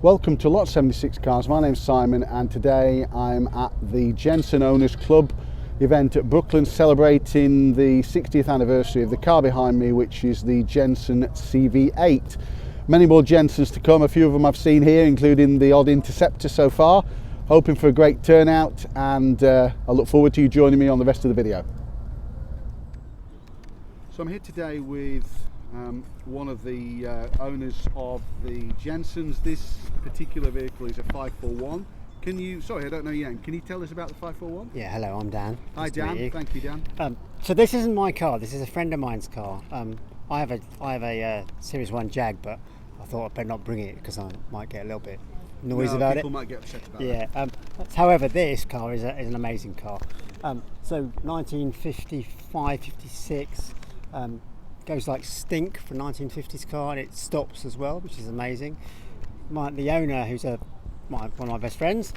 Welcome to Lot 76 Cars. My name's Simon and today I'm at the Jensen Owners Club event at Brooklands, celebrating the 60th anniversary of the car behind me, which is the Jensen C-V8. Many more Jensens to come. A few of them I've seen here, including the odd Interceptor so far. Hoping for a great turnout, and I look forward to you joining me on the rest of the video. So I'm here today with one of the owners of the Jensens. This particular vehicle is a 541. Can you, sorry, I don't know your name, can you tell us about the 541? Yeah, hello, I'm Dan. Hi Dan, thank you Dan. So this isn't my car, this is a friend of mine's car. I have a Series 1 Jag, but I thought I'd better not bring it because I might get a little bit noise about it. People might get upset about it. Yeah, however, this car is an amazing car. So 1955, 56, goes like stink for a 1950s car, and it stops as well, which is amazing. The owner, who's one of my best friends,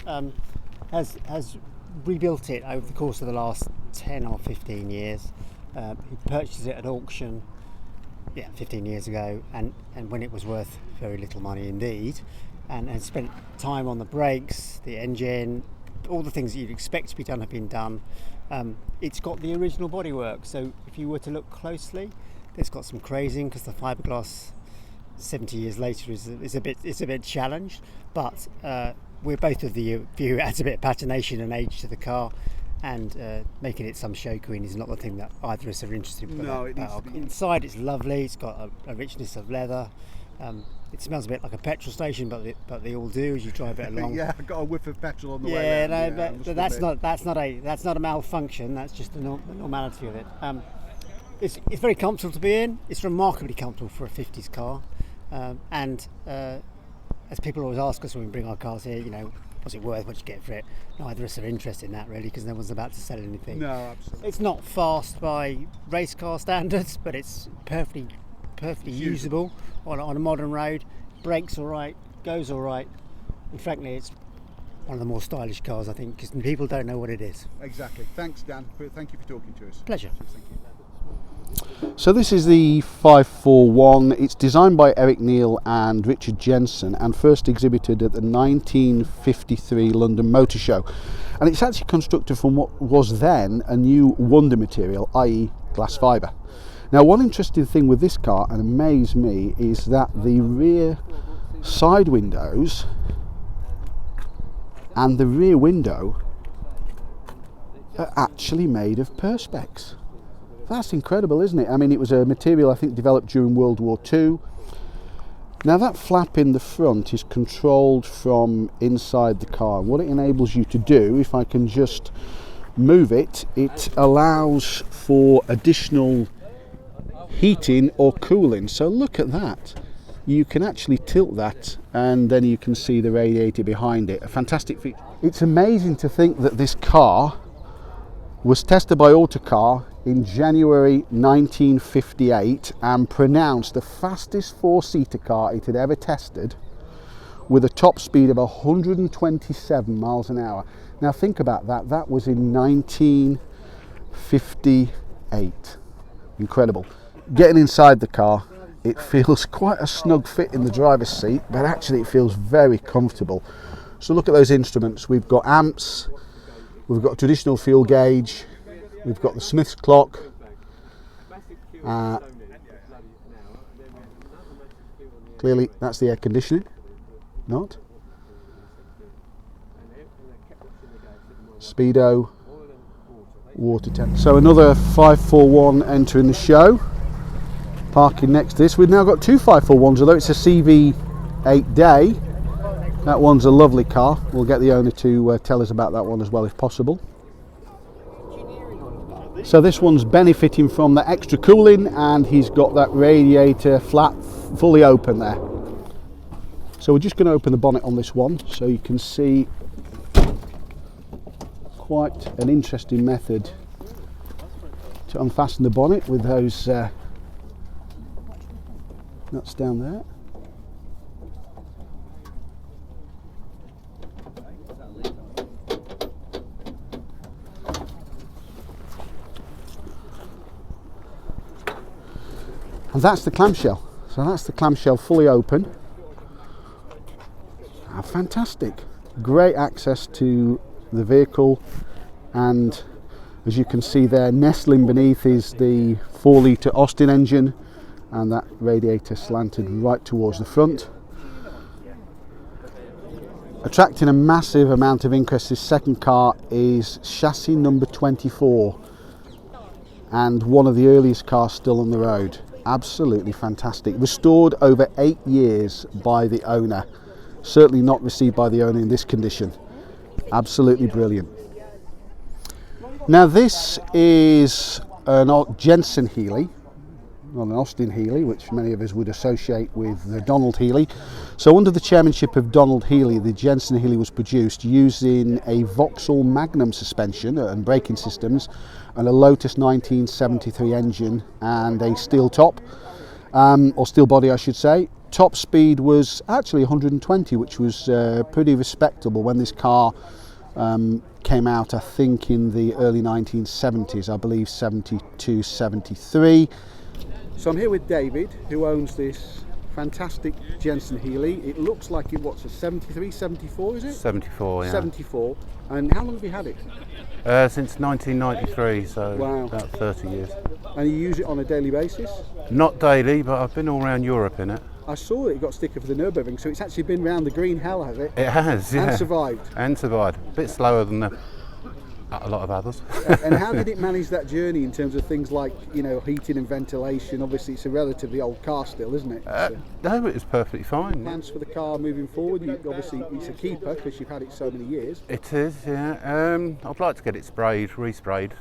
has rebuilt it over the course of the last 10 or 15 years. He purchased it at auction 15 years ago, and when it was worth very little money indeed, and spent time on the brakes, the engine, all the things that you'd expect to be done have been done. It's got the original bodywork, so if you were to look closely, it's got some crazing because the fiberglass 70 years later is a bit challenged, but we're both of the view it adds a bit of patination and age to the car, and making it some show queen is not the thing that either of us are interested in. No, it needs to be. Inside it's lovely, it's got a richness of leather. It smells a bit like a petrol station, but they all do as you drive it along. Yeah, I got a whiff of petrol on the way around. But that's not a malfunction. That's just the normality of it. It's very comfortable to be in. It's remarkably comfortable for a 50s car, and as people always ask us when we bring our cars here, what's it worth? What you get for it? Neither of us are interested in that really, because no one's about to sell anything. No, absolutely. It's not fast by race car standards, but it's perfectly usable on a modern road. Brakes all right, goes all right, and frankly it's one of the more stylish cars, I think, because people don't know what it is. Exactly. Thanks Dan, thank you for talking to us. Pleasure. Thank you. So this is the 541. It's designed by Eric Neal and Richard Jensen and first exhibited at the 1953 London Motor Show, and it's actually constructed from what was then a new wonder material, i.e. glass fibre. Now, one interesting thing with this car, and amazed me, is that the rear side windows and the rear window are actually made of Perspex. That's incredible, isn't it? I mean, it was a material I think developed during World War II. Now that flap in the front is controlled from inside the car. What it enables you to do, if I can just move it, it allows for additional heating or cooling. So look at that. You can actually tilt that and then you can see the radiator behind it. A fantastic feature. It's amazing to think that this car was tested by Autocar in January 1958 and pronounced the fastest four-seater car it had ever tested, with a top speed of 127 miles an hour. Now think about that, that was in 1958. Incredible. Getting inside the car, it feels quite a snug fit in the driver's seat, but actually it feels very comfortable. So look at those instruments. We've got amps, we've got a traditional fuel gauge, we've got the Smith's clock, clearly that's the air conditioning, not. Speedo, water temp. So another 541 entering the show, parking next to this. We've now got two 541s, although it's a CV8 day. That one's a lovely car. We'll get the owner to tell us about that one as well if possible. So this one's benefiting from the extra cooling, and he's got that radiator flap fully open there. So we're just going to open the bonnet on this one so you can see quite an interesting method to unfasten the bonnet with those nuts down there. And that's the clamshell. So that's the clamshell fully open. Fantastic. Great access to the vehicle, and as you can see there, nestling beneath is the 4 litre Austin engine, and that radiator slanted right towards the front. Attracting a massive amount of interest, this second car is chassis number 24, and one of the earliest cars still on the road. Absolutely fantastic. Restored over 8 years by the owner. Certainly not received by the owner in this condition. Absolutely brilliant. Now this is an Jensen Healey, not an Austin Healey, which many of us would associate with the Donald Healey. So under the chairmanship of Donald Healey, the Jensen Healey was produced using a Vauxhall Magnum suspension and braking systems, and a Lotus 1973 engine and a steel top, or steel body I should say. Top speed was actually 120, which was pretty respectable when this car came out, I think in the early 1970s, I believe 72, 73. So I'm here with David, who owns this fantastic Jensen Healey. It looks like what's a 73, 74 is it? 74, yeah. 74. And how long have you had it? Since 1993, so wow. About 30 years. And you use it on a daily basis? Not daily, but I've been all around Europe in it. I saw that it got a sticker for the Nürburgring, so it's actually been round the green hell, has it? It has, yeah. And survived? And survived. A bit slower than a lot of others. And how did it manage that journey in terms of things like, you know, heating and ventilation? Obviously it's a relatively old car still, isn't it? No, it was perfectly fine. Plans for the car moving forward? Obviously it's a keeper because you've had it so many years. It is, yeah. I'd like to get it sprayed, resprayed.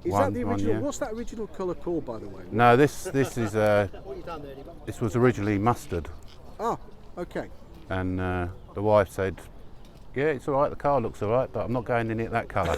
Is that the original? What's that original colour called, by the way? No, this is this was originally mustard. Oh, okay. And the wife said, yeah, it's all right, the car looks all right, but I'm not going in it that colour.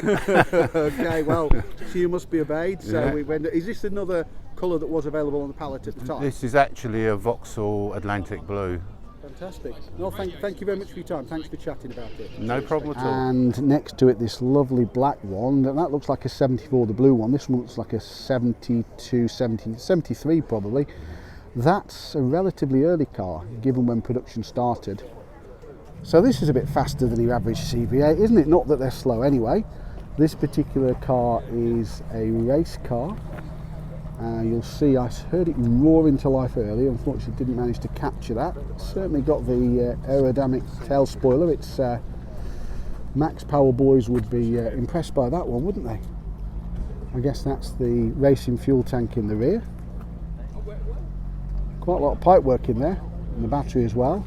Okay, well, so you must be obeyed. So yeah. Is this another colour that was available on the palette at the time? This is actually a Vauxhall Atlantic Blue. Fantastic. No, thank you very much for your time. Thanks for chatting about it. No problem at all. And next to it, this lovely black one. That looks like a 74, the blue one. This one looks like a 72, 73 probably. That's a relatively early car, given when production started. So this is a bit faster than your average CV8, isn't it? Not that they're slow anyway. This particular car is a race car. You'll see I heard it roar into life earlier. Unfortunately didn't manage to capture that. Certainly got the aerodynamic tail spoiler. It's Max Power boys would be impressed by that one, wouldn't they? I guess that's the racing fuel tank in the rear. Quite a lot of pipe work in there, and the battery as well.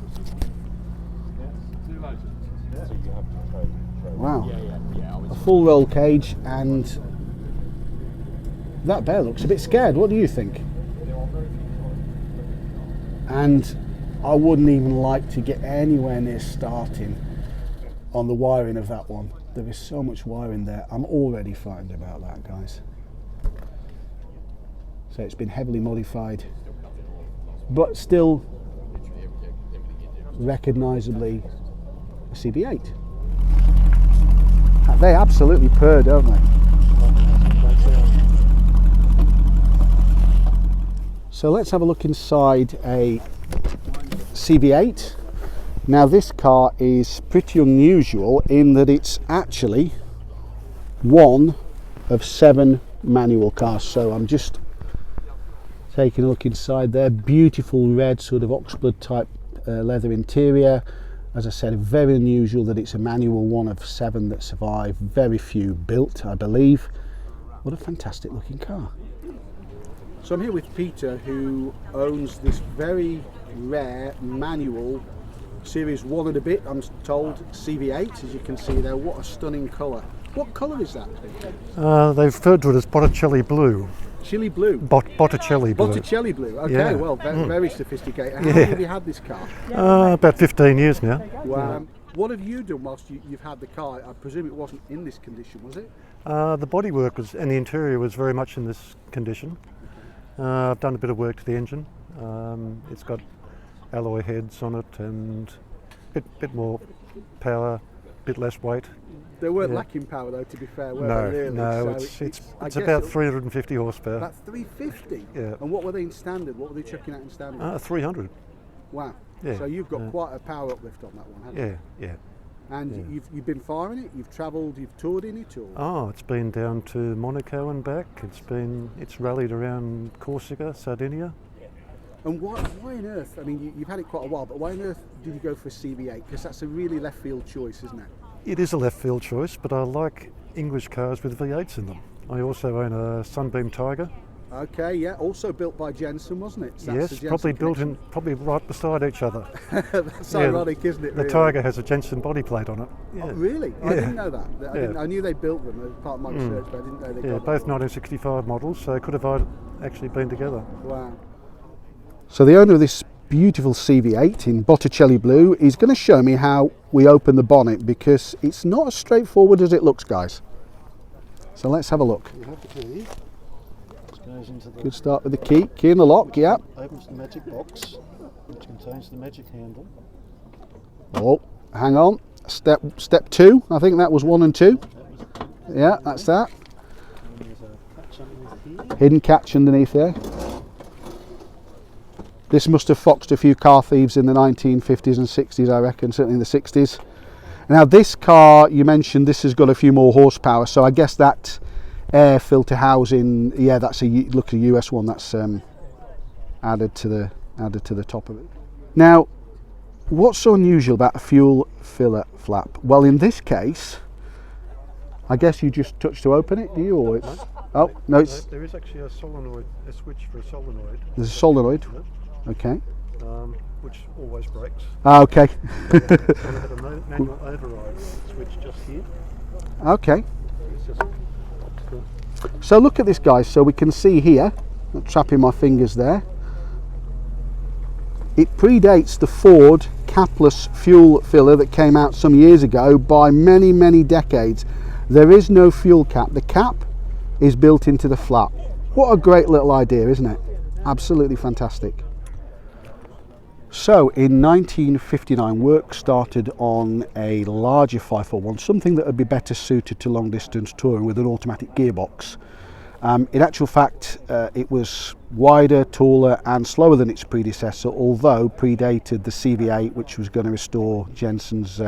Wow, a full roll cage, and that bear looks a bit scared. What do you think? And I wouldn't even like to get anywhere near starting on the wiring of that one. There is so much wiring there. I'm already frightened about that, guys. So it's been heavily modified, but still recognisably a CV8. They absolutely purr, don't they? So let's have a look inside a CV8. Now this car is pretty unusual in that it's actually one of 7 manual cars. So I'm just taking a look inside there. Beautiful red sort of oxblood type leather interior. As I said, very unusual that it's a manual, one of 7 that survive. Very few built, I believe. What a fantastic looking car. So I'm here with Peter, who owns this very rare manual Series 1 and a bit, I'm told, CV8, as you can see there. What a stunning colour. What colour is that, Peter? They referred to it as Botticelli blue. Chili blue? Botticelli blue. Botticelli blue, okay, yeah. Well, very sophisticated. How long have you had this car? About 15 years now. Wow. What have you done whilst you've had the car? I presume it wasn't in this condition, was it? The bodywork was, and the interior was very much in this condition. I've done a bit of work to the engine. It's got alloy heads on it and bit more power, bit less weight. They weren't lacking power though, to be fair, were they really? No, so it's about 350 horsepower. That's 350? Yeah. And what were they in standard? What were they chucking out in standard? 300. Wow. Yeah. So you've got quite a power uplift on that one, haven't you? Yeah. And you've been far in it. You've travelled. You've toured in it, or? Oh, it's been down to Monaco and back. It's rallied around Corsica, Sardinia. And why on earth? I mean, you've had it quite a while, but why on earth did you go for a CV8? Because that's a really left field choice, isn't it? It is a left field choice, but I like English cars with V8s in them. I also own a Sunbeam Tiger. Okay, yeah. Also built by Jensen, wasn't it? So Yes, probably built in, probably right beside each other. That's ironic, isn't it? The really? Tiger has a Jensen body plate on it. Yeah. Oh, really? I didn't know that. I knew they built them as part of my research, but I didn't know they got both them. 1965 models, so could have actually been together. Wow. So the owner of this beautiful CV8 in Botticelli blue is going to show me how we open the bonnet, because it's not as straightforward as it looks, guys. So let's have a look. You have the key. This goes into the Good start with the key in the lock, yeah. opens the magic box, which contains the magic handle. Oh, hang on. Step 2, I think that was 1 and 2. Yeah, that's that. And there's a catch underneath here. Hidden catch underneath there. This must have foxed a few car thieves in the 1950s and 60s, I reckon, certainly in the 60s. Now this car, you mentioned this has got a few more horsepower, so I guess that air filter housing, yeah, that's look at a US one, that's added to the top of it. Now, what's so unusual about a fuel filler flap? Well, in this case, I guess you just touch to open it, do you? Or it's, oh no, it's There is actually a switch for a solenoid. there's a solenoid. Okay. Which always breaks. Ah, okay. And I've got a manual override switch just here. Okay. It's just So look at this, guys. So we can see here, I'm trapping my fingers there. It predates the Ford capless fuel filler that came out some years ago by many, many decades. There is no fuel cap. The cap is built into the flap. What a great little idea, isn't it? Absolutely fantastic. So in 1959, work started on a larger 541, something that would be better suited to long distance touring with an automatic gearbox. In actual fact, it was wider, taller and slower than its predecessor, although predated the CV8, which was going to restore Jensen's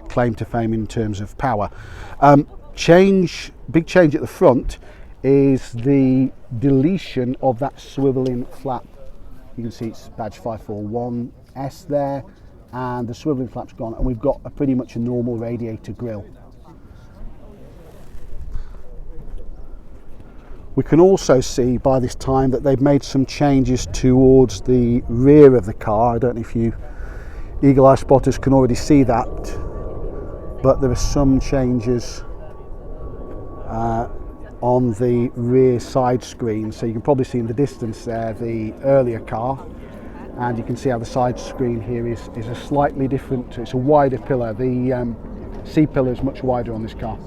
claim to fame in terms of power. Big change at the front is the deletion of that swiveling flap. You can see it's badge 541S there, and the swiveling flap's gone, and we've got pretty much a normal radiator grille. We can also see by this time that they've made some changes towards the rear of the car. I don't know if you eagle-eye spotters can already see that, but there are some changes on the rear side screen. So you can probably see in the distance there the earlier car, and you can see how the side screen here is a slightly different, it's a wider pillar. The C pillar is much wider on this car.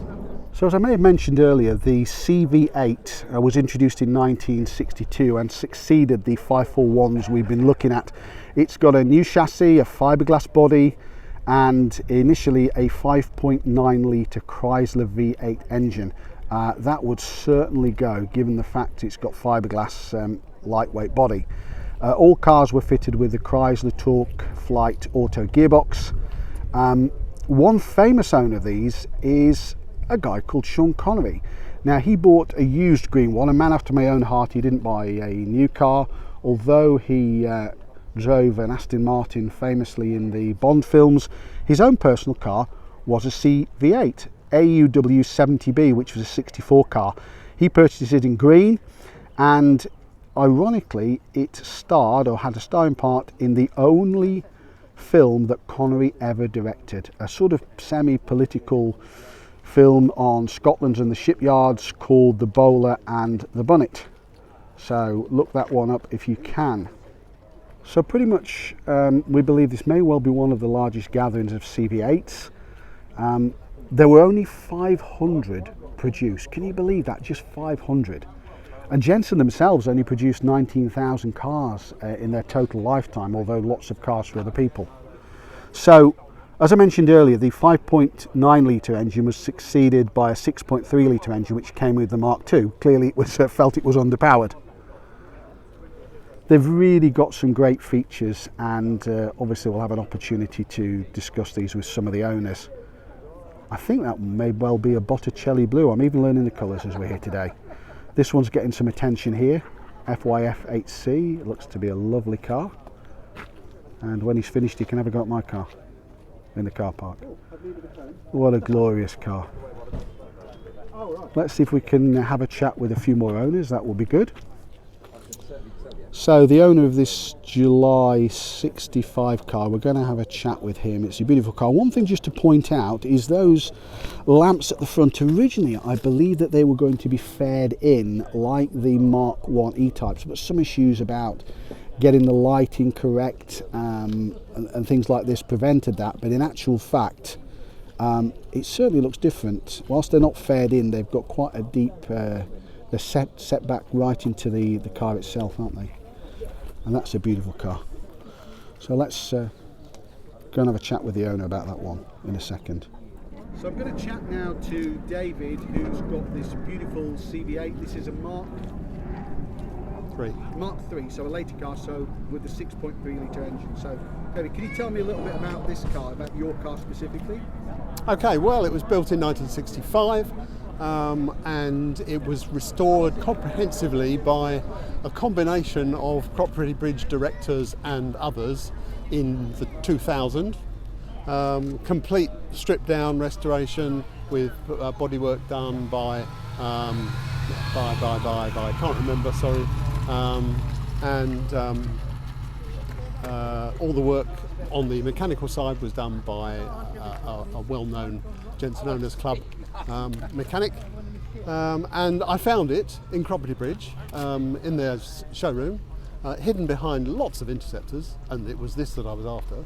So as I may have mentioned earlier, the CV8 was introduced in 1962 and succeeded the 541s we've been looking at. It's got a new chassis, a fiberglass body, and initially a 5.9 litre Chrysler V8 engine. That would certainly go, given the fact it's got fiberglass lightweight body. All cars were fitted with the Chrysler Torque Flight Auto gearbox. One famous owner of these is a guy called Sean Connery. Now, he bought a used green one, a man after my own heart. He didn't buy a new car, although he drove an Aston Martin famously in the Bond films. His own personal car was a CV8 AUW 70B, which was a 64 car. He purchased it in green, and ironically it starred, or had a starring part, in the only film that Connery ever directed, a sort of semi-political film on Scotland and the shipyards called The Bowler and the Bonnet. So look that one up if you can. So pretty much we believe this may well be one of the largest gatherings of CV8s. There were only 500 produced. Can you believe that? Just 500. And Jensen themselves only produced 19,000 cars in their total lifetime, although lots of cars for other people. So, as I mentioned earlier, the 5.9 litre engine was succeeded by a 6.3 litre engine which came with the Mark II. Clearly it was felt it was underpowered. They've really got some great features, and obviously we'll have an opportunity to discuss these with some of the owners. I think that may well be a Botticelli blue. I'm even learning the colours as we're here today. This one's getting some attention here. FYF8C, it looks to be a lovely car. And when he's finished, he can have a go at my car in the car park. What a glorious car. Let's see if we can have a chat with a few more owners. That will be good. So the owner of this July 65 car, we're going to have a chat with him. It's a beautiful car. One thing just to point out is those lamps at the front. Originally, I believe that they were going to be faired in like the Mark 1 E-types, but some issues about getting the lighting correct and things like this prevented that. But in actual fact, it certainly looks different. Whilst they're not faired in, they've got quite a deep they're set back right into the car itself, aren't they? And that's a beautiful car. So let's go and have a chat with the owner about that one in a second. So I'm going to chat now to David, who's got this beautiful CV8. This is a Mark 3, so a later car, so with the 6.3 litre engine. So David, can you tell me a little bit about this car, about your car specifically? Okay, well, it was built in 1965. And it was restored comprehensively by a combination of Cropredy Bridge directors and others in the 2000. Complete stripped down restoration with bodywork done by I can't remember, sorry, and all the work on the mechanical side was done by a well-known Jensen Owners Club mechanic, and I found it in Cropredy Bridge in their showroom, hidden behind lots of interceptors, and it was this that I was after.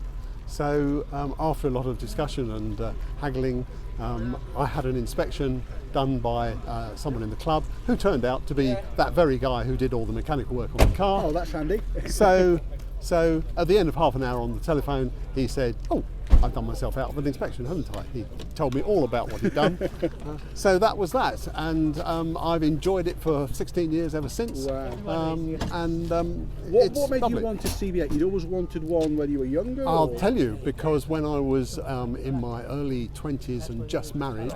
So after a lot of discussion and haggling, I had an inspection done by someone in the club who turned out to be that very guy who did all the mechanical work on the car. Oh, that's handy. So at the end of half an hour on the telephone, he said, "Oh, I've done myself out of an inspection, haven't I?" He told me all about what he'd done. So that was that, and I've enjoyed it for 16 years ever since. Wow. What made you want a CV8? You'd always wanted one when you were younger? I'll tell you, because when I was in my early 20s and just married,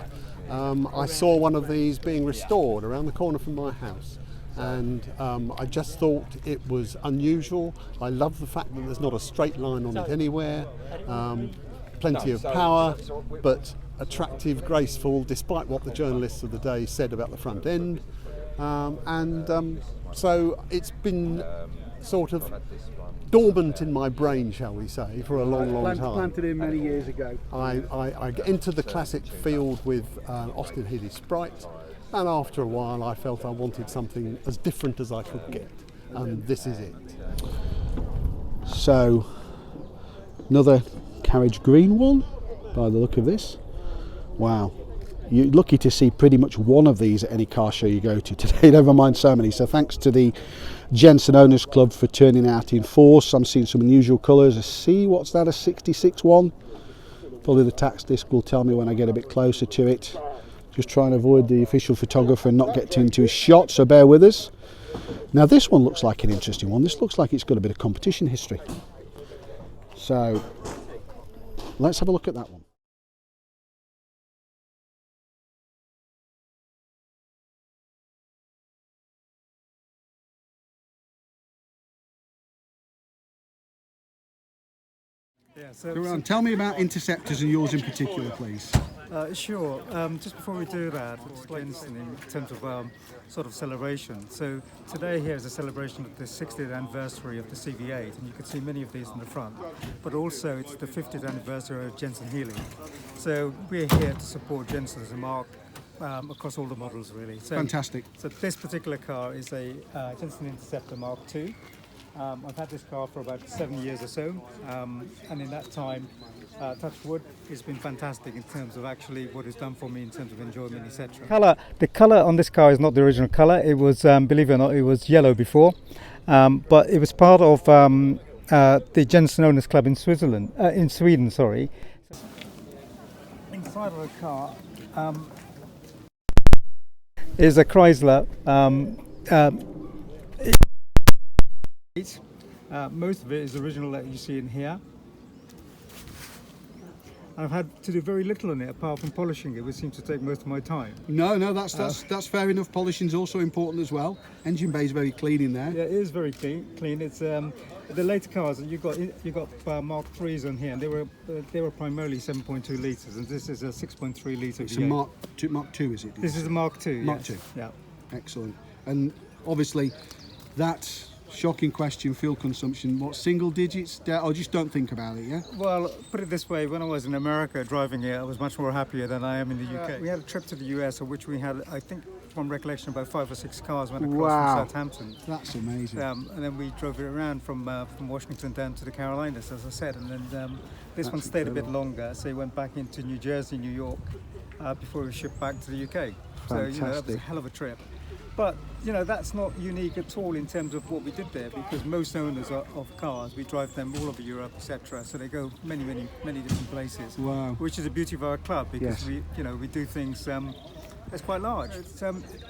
I saw one of these being restored around the corner from my house. And I just thought it was unusual. I love the fact that there's not a straight line on it anywhere. Plenty of power, but attractive, graceful, despite what the journalists of the day said about the front end. So it's been sort of dormant in my brain, shall we say, for a long time. Planted in many years ago. I entered the classic field with Austin Healey Sprite, and after a while I felt I wanted something as different as I could get, and this is it. So, another carriage green one, by the look of this. Wow. You're lucky to see pretty much one of these at any car show you go to today, never mind so many. So thanks to the Jensen Owners Club for turning out in force. I'm seeing some unusual colours. What's that, a 66 one? Probably the tax disc will tell me when I get a bit closer to it. Just trying to avoid the official photographer and not get into his shot, so bear with us. Now this one looks like an interesting one. This looks like it's got a bit of competition history. So let's have a look at that one. Yeah, Tell me about interceptors and yours in particular, please. Sure. Just before we do that, I'll explain something in terms of sort of celebration. So today here is a celebration of the 60th anniversary of the CV8, and you can see many of these in the front. But also it's the 50th anniversary of Jensen Healey. So we're here to support Jensen as a mark across all the models, really. So, Fantastic. So this particular car is a Jensen Interceptor Mark II. I've had this car for about 7 years or so, and in that time, touch wood, it's been fantastic in terms of actually what it's done for me in terms of enjoyment, etc. The colour on this car is not the original colour. It was, believe it or not, it was yellow before, but it was part of the Jensen Owners Club in Sweden. Inside of the car is a Chrysler. Most of it is original that you see in here. I've had to do very little on it apart from polishing it, which seems to take most of my time. No, that's fair enough. Polishing's also important as well. Engine bay is very clean in there. Yeah, it is very clean. It's the later cars. You got Mark IIIs on here, and they were primarily 7.2 litres, and this is a 6.3 litre. It's a Mark II, is it? This is a Mark II. Mark II. Yeah. Excellent. And obviously, that shocking question, fuel consumption, what, single digits? Or just don't think about it, yeah? Well, put it this way, when I was in America driving it, I was much more happier than I am in the UK. We had a trip to the US, of which we had, I think, from recollection, about 5 or 6 cars went across from Southampton. That's amazing. And then we drove it around from Washington down to the Carolinas, as I said, and then this one stayed a bit longer, so he went back into New Jersey, New York, before he was shipped back to the UK. So, that was a hell of a trip. But, that's not unique at all in terms of what we did there, because most owners of cars, we drive them all over Europe, etc. So they go many different places. Wow. Which is the beauty of our club, because Yes. we do things that's quite large.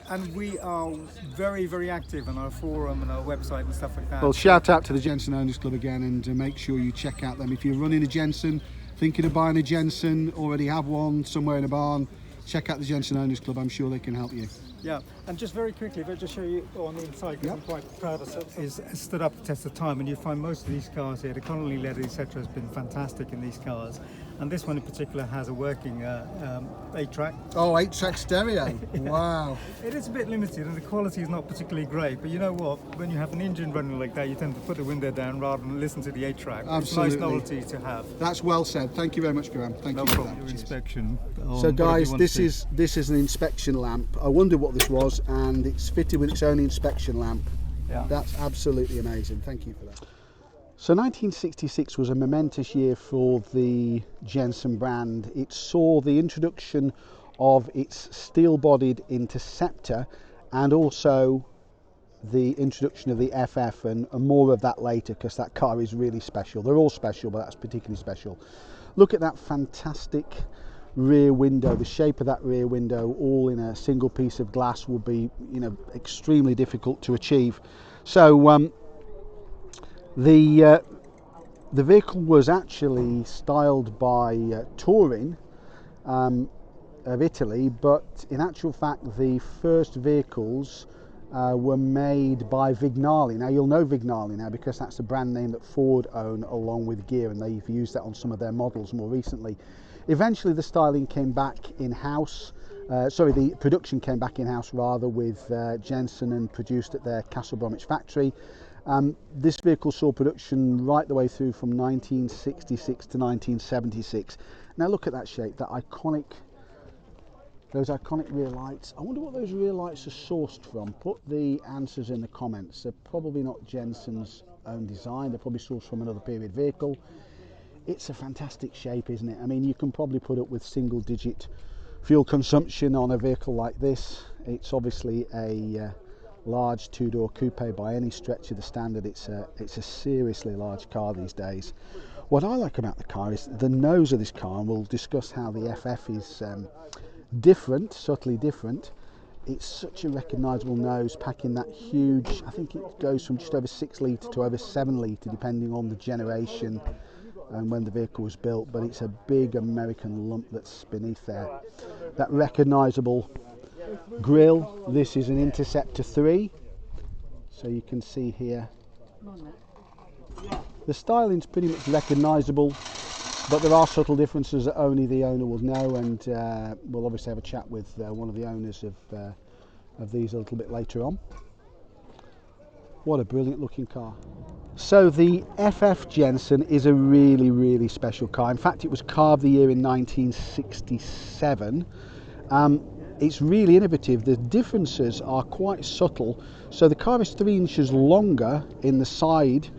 And we are very, very active on our forum and our website and stuff like that. Well, shout out to the Jensen Owners Club again, and make sure you check out them. If you're running a Jensen, thinking of buying a Jensen, already have one somewhere in a barn, check out the Jensen Owners Club. I'm sure they can help you. Yeah, and just very quickly, if I just show you on the inside, because I'm quite proud of it, is stood up the test of time, and you find most of these cars here, the Connery leather, etc., has been fantastic in these cars, and this one in particular has a working 8-track. Oh, 8-track stereo. Wow. It is a bit limited, and the quality is not particularly great, but you know what? When you have an engine running like that, you tend to put the window down rather than listen to the 8-track. It's a nice novelty to have. That's well said. Thank you very much, Graham. Thank you for that. Your inspection. So guys, this is an inspection lamp. I wondered what this was, and it's fitted with its own inspection lamp. Yeah. That's absolutely amazing. Thank you for that. So 1966 was a momentous year for the Jensen brand. It saw the introduction of its steel-bodied Interceptor, and also the introduction of the FF, and more of that later, because that car is really special. They're all special, but that's particularly special. Look at that fantastic rear window. The shape of that rear window, all in a single piece of glass, will be, extremely difficult to achieve. So the vehicle was actually styled by Touring of Italy, but in actual fact the first vehicles were made by Vignali. Now you'll know Vignali now, because that's the brand name that Ford own along with Gear, and they've used that on some of their models more recently. Eventually the styling came back in-house, the production came back in-house rather, with Jensen, and produced at their Castle Bromwich factory. This vehicle saw production right the way through from 1966 to 1976. Now look at that shape, those iconic rear lights. I wonder what those rear lights are sourced from. Put the answers in the comments. They're probably not Jensen's own design, they're probably sourced from another period vehicle. It's a fantastic shape, isn't it? I mean, you can probably put up with single-digit fuel consumption on a vehicle like this. It's obviously a large two-door coupe by any stretch of the standard. It's a seriously large car these days. What I like about the car is the nose of this car, and we'll discuss how the FF is different, subtly different. It's such a recognisable nose, packing that huge, I think it goes from just over 6 litre to over 7 litre, depending on the generation and when the vehicle was built, but it's a big American lump that's beneath there. That recognisable grille. This is an Interceptor 3, so you can see here the styling's pretty much recognisable, but there are subtle differences that only the owner will know, and we'll obviously have a chat with one of the owners of these a little bit later on. What a brilliant looking car. So the FF Jensen is a really, really special car. In fact, it was Car of the Year in 1967. It's really innovative. The differences are quite subtle. So the car is 3 inches longer in the side,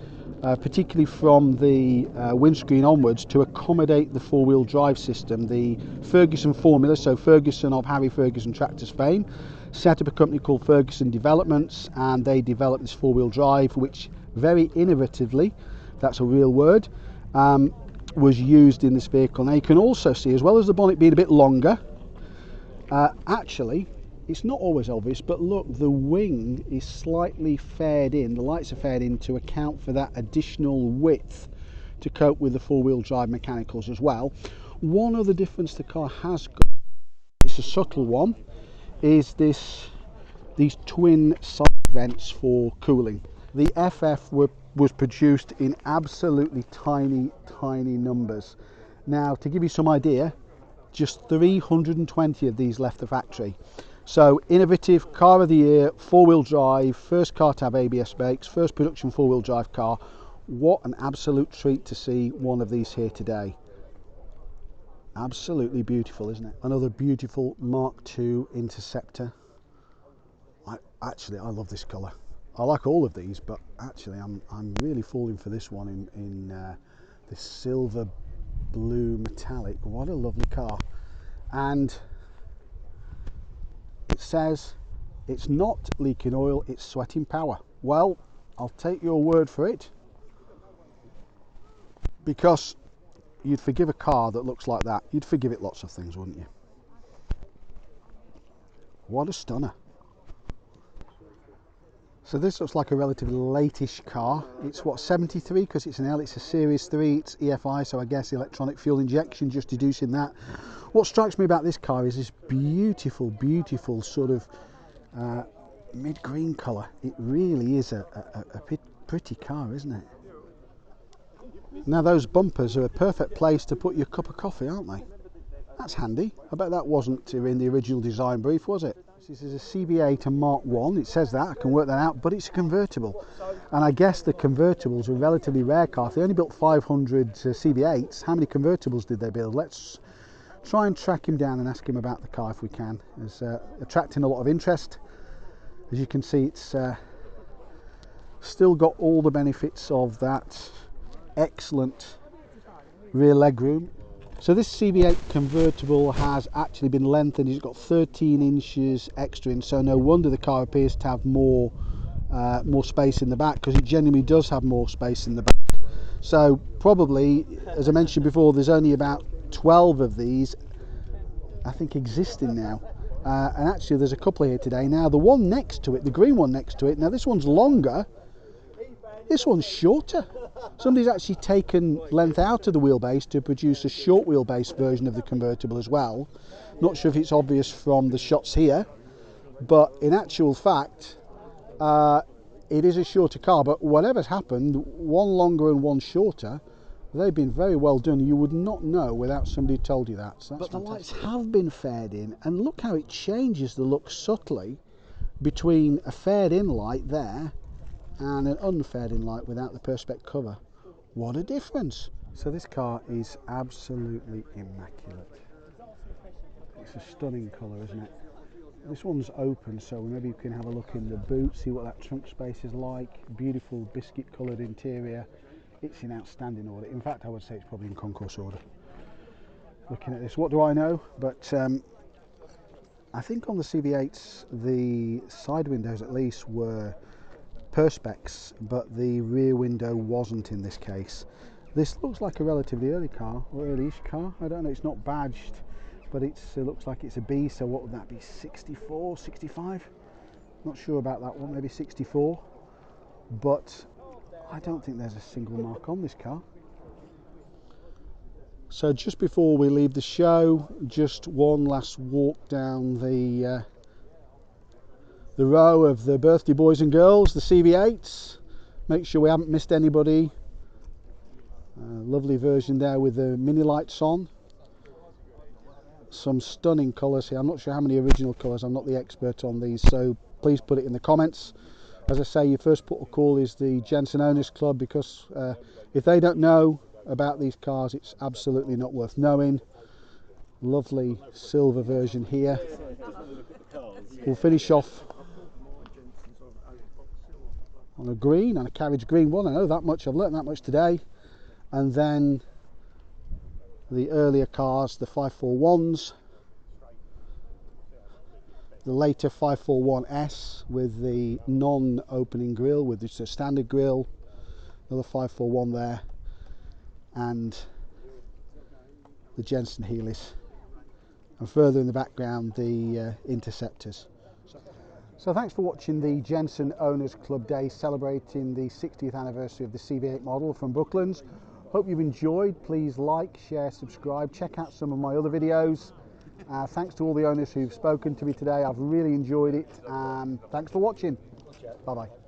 particularly from the windscreen onwards, to accommodate the four-wheel drive system. The Ferguson formula, so Ferguson of Harry Ferguson Tractors fame, set up a company called Ferguson Developments, and they developed this four-wheel drive, which very innovatively, that's a real word, was used in this vehicle. Now you can also see, as well as the bonnet being a bit longer, actually It's not always obvious, but look, the wing is slightly faired in, the lights are faired in to account for that additional width to cope with the four-wheel drive mechanicals as well. One other difference the car has got, it's a subtle one, is these twin side vents for cooling. The FF was produced in absolutely tiny numbers. Now, to give you some idea, just 320 of these left the factory. So, innovative, car of the year, four-wheel drive, first car to have ABS brakes, first production four-wheel drive car. What an absolute treat to see one of these here today. Absolutely beautiful, isn't it? Another beautiful Mark II Interceptor. I love this colour. I like all of these, but actually I'm really falling for this one in this silver blue metallic. What a lovely car. And it says it's not leaking oil, it's sweating power. Well, I'll take your word for it, because you'd forgive a car that looks like that. You'd forgive it lots of things, wouldn't you? What a stunner. So this looks like a relatively late-ish car. It's what, 73, because it's an L, it's a Series 3, it's EFI, so I guess electronic fuel injection, just deducing that. What strikes me about this car is this beautiful sort of mid-green colour. It really is a pretty car, isn't it? Now those bumpers are a perfect place to put your cup of coffee, aren't they? That's handy. I bet that wasn't in the original design brief, was it? This is a CV8 and Mark I, it says that, I can work that out, but it's a convertible. And I guess the convertibles are a relatively rare car. If they only built 500 CV8s, how many convertibles did they build? Let's try and track him down and ask him about the car if we can. It's attracting a lot of interest. As you can see, it's still got all the benefits of that excellent rear legroom. So this CV8 convertible has actually been lengthened. It's got 13 inches extra in, so no wonder the car appears to have more space in the back, because it genuinely does have more space in the back. So probably, as I mentioned before, there's only about 12 of these, I think, existing now. And actually there's a couple here today. Now the one next to it, the green one next to it, now this one's longer, this one's shorter. Somebody's actually taken length out of the wheelbase to produce a short wheelbase version of the convertible as well. Not sure if it's obvious from the shots here, but in actual fact it is a shorter car. But whatever's happened, one longer and one shorter, they've been very well done. You would not know without somebody told you that. So that's fantastic. The lights have been faired in, and look how it changes the look subtly between a faired in light there and an unfaired in light without the perspex cover. What a difference. So this car is absolutely immaculate. It's a stunning colour, isn't it? This one's open, so maybe you can have a look in the boot, see what that trunk space is like. Beautiful biscuit coloured interior. It's in outstanding order. In fact, I would say it's probably in concourse order. Looking at this, what do I know? But I think on the CV8s, the side windows at least were perspex, but the rear window wasn't in this case. This looks like a relatively early car, or early-ish car. I don't know, it's not badged, but it looks like it's a B, so what would that be, 64, 65? Not sure about that one, maybe 64. But I don't think there's a single mark on this car. So just before we leave the show, just one last walk down the row of the birthday boys and girls, the CV8s. Make sure we haven't missed anybody. Lovely version there with the mini lights on. Some stunning colours here. I'm not sure how many original colours, I'm not the expert on these, so please put it in the comments. As I say, your first port of call is the Jensen Owners Club, because if they don't know about these cars, it's absolutely not worth knowing. Lovely silver version here. We'll finish off on a green, on a carriage green one. I know that much, I've learnt that much today. And then the earlier cars, the 541s, the later 541S with the non-opening grille, with just a standard grille, another 541 there, and the Jensen Healeys, and further in the background the Interceptors. So thanks for watching the Jensen Owners Club Day celebrating the 60th anniversary of the CV8 model from Brooklands. Hope you've enjoyed. Please like, share, subscribe, check out some of my other videos. Thanks to all the owners who've spoken to me today. I've really enjoyed it. Thanks for watching. Bye bye.